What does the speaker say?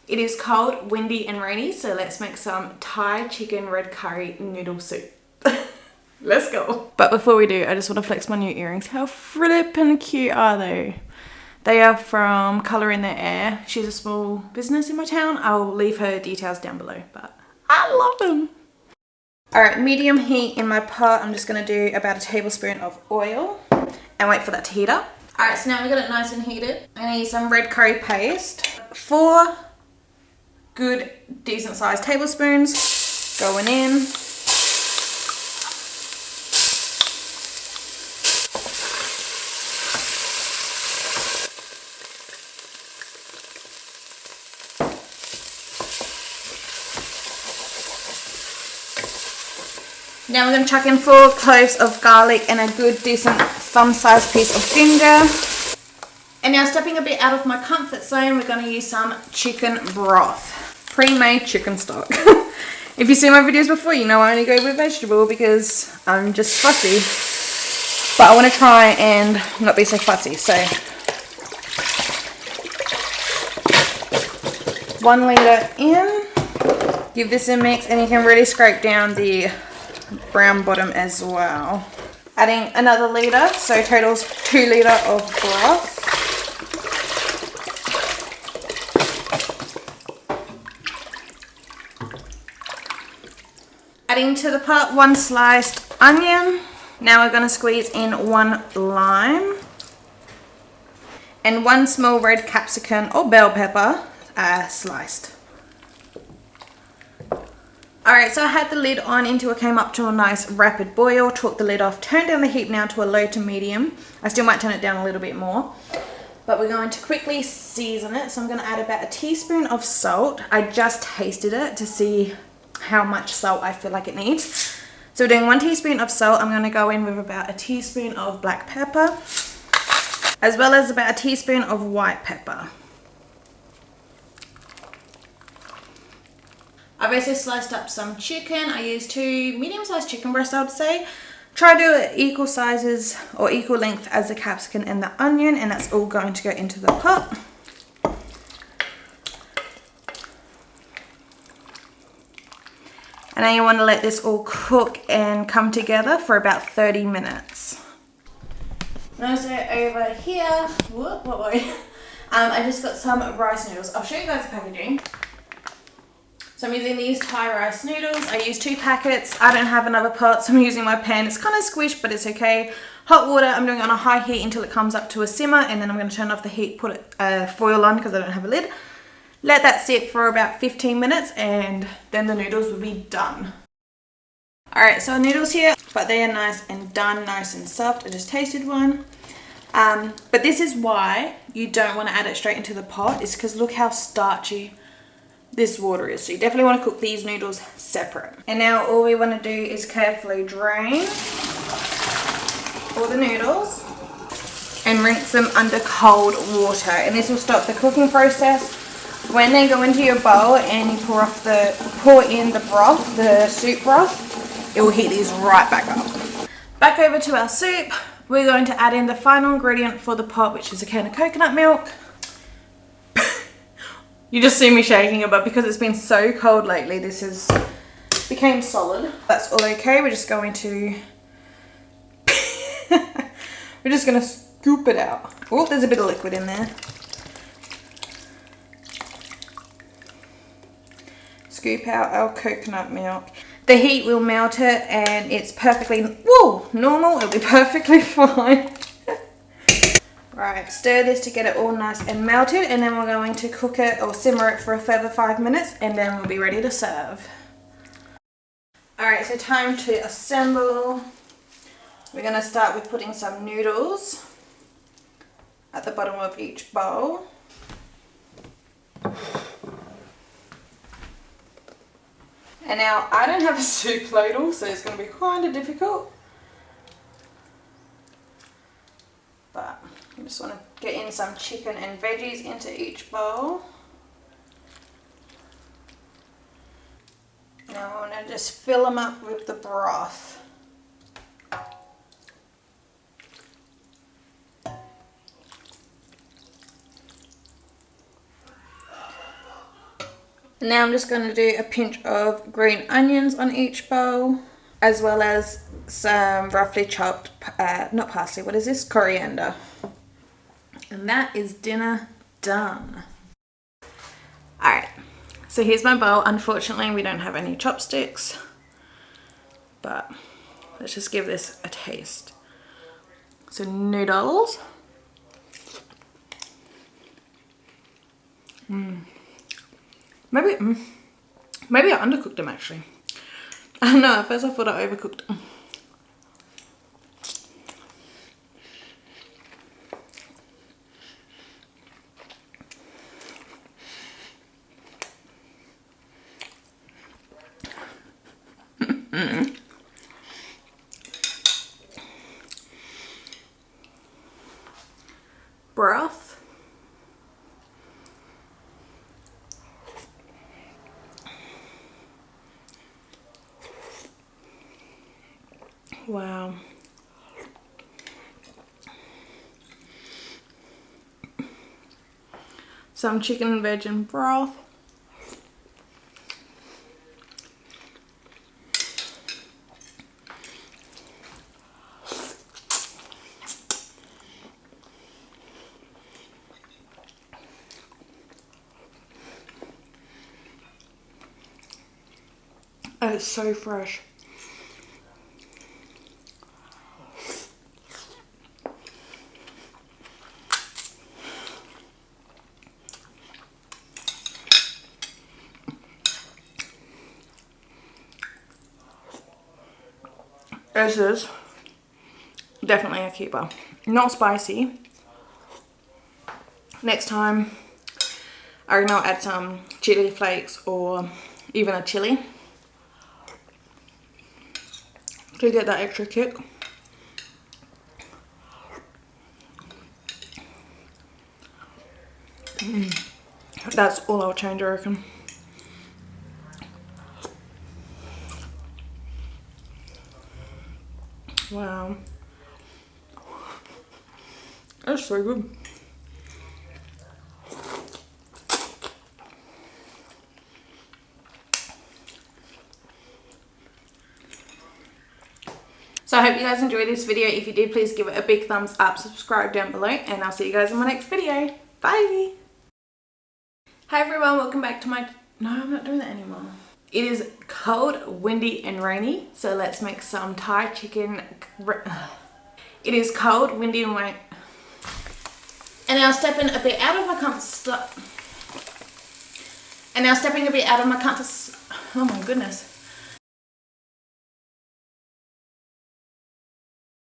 It is cold, windy and rainy, so let's make some Thai chicken red curry noodle soup. Let's go. But before we do, I just want to flex my new earrings. How flippin' cute are they? They are from Colour in Their Air. She's a small business in my town. I'll leave her details down below, but I love them. Alright, medium heat in my pot. I'm just going to do about a tablespoon of oil and wait for that to heat up. Alright, so now we got it nice and heated. I need some red curry paste. 4 good, decent sized tablespoons going in. Now we're going to chuck in 4 cloves of garlic and a good decent thumb-sized piece of ginger. And now stepping a bit out of my comfort zone, we're going to use some chicken broth. Pre-made chicken stock. If you've seen my videos before, you know I only go with vegetable because I'm just fussy. But I want to try and not be so fussy, so 1 litre in. Give this a mix and you can really scrape down the brown bottom as well. Adding another litre, so totals 2 litre of broth. Adding to the pot 1 sliced onion. Now we're going to squeeze in 1 lime and 1 small red capsicum or bell pepper sliced. Alright, so I had the lid on until it came up to a nice rapid boil, took the lid off, turned down the heat now to a low to medium. I still might turn it down a little bit more, but we're going to quickly season it. So I'm going to add about a teaspoon of salt. I just tasted it to see how much salt I feel like it needs. So we're doing 1 teaspoon of salt. I'm going to go in with about a teaspoon of black pepper, as well as about a teaspoon of white pepper. I've also sliced up some chicken. I used 2 medium-sized chicken breasts, I would say. Try to do it equal sizes or equal length as the capsicum and the onion, and that's all going to go into the pot. And now you want to let this all cook and come together for about 30 minutes. And also over here, I just got some rice noodles. I'll show you guys the packaging. So I'm using these Thai rice noodles. I use 2 packets. I don't have another pot, so I'm using my pan. It's kind of squished, but it's okay. Hot water, I'm doing it on a high heat until it comes up to a simmer, and then I'm going to turn off the heat, put foil on because I don't have a lid. Let that sit for about 15 minutes, and then the noodles will be done. Alright, so our noodles here, but they are nice and done, nice and soft. I just tasted one. But this is why you don't want to add it straight into the pot, is because look how starchy this water is. So you definitely want to cook these noodles separate. And now all we want to do is carefully drain all the noodles and rinse them under cold water. And this will stop the cooking process. When they go into your bowl and you pour in the broth, the soup broth, it will heat these right back up. Back over to our soup. We're going to add in the final ingredient for the pot, which is a can of coconut milk. You just see me shaking it, but because it's been so cold lately, this has became solid. That's all okay. We're just going to scoop it out. Oh, there's a bit of liquid in there. Scoop out our coconut milk. The heat will melt it, and it's perfectly normal. It'll be perfectly fine. Right, stir this to get it all nice and melted, and then we're going to cook it or simmer it for a further 5 minutes, and then we'll be ready to serve. Alright, so time to assemble. We're going to start with putting some noodles at the bottom of each bowl. And now I don't have a soup ladle, so it's going to be kind of difficult. But I just want to get in some chicken and veggies into each bowl. Now I want to just fill them up with the broth. Now I'm just going to do a pinch of green onions on each bowl, as well as some roughly chopped, not parsley, what is this? Coriander. And that is dinner done. Alright, so here's my bowl. Unfortunately, we don't have any chopsticks, but let's just give this a taste. So noodles. Maybe I undercooked them actually. I don't know, at first I thought I overcooked them. Broth. Wow. Some chicken and veg and broth. Oh, it's so fresh. This is definitely a keeper. Not spicy. Next time, I reckon I'll add some chili flakes or even a chili to get that extra kick. That's all I'll change, I reckon. Wow. That's so good. So I hope you guys enjoyed this video. If you did, please give it a big thumbs up, subscribe down below, and I'll see you guys in my next video. Bye! Hi everyone, welcome back to my... No, I'm not doing that anymore. It is cold, windy and rainy, so let's make some Thai chicken... It is cold, windy and rainy... And now stepping a bit out of my comfort... And now stepping a bit out of my comfort... Oh my goodness.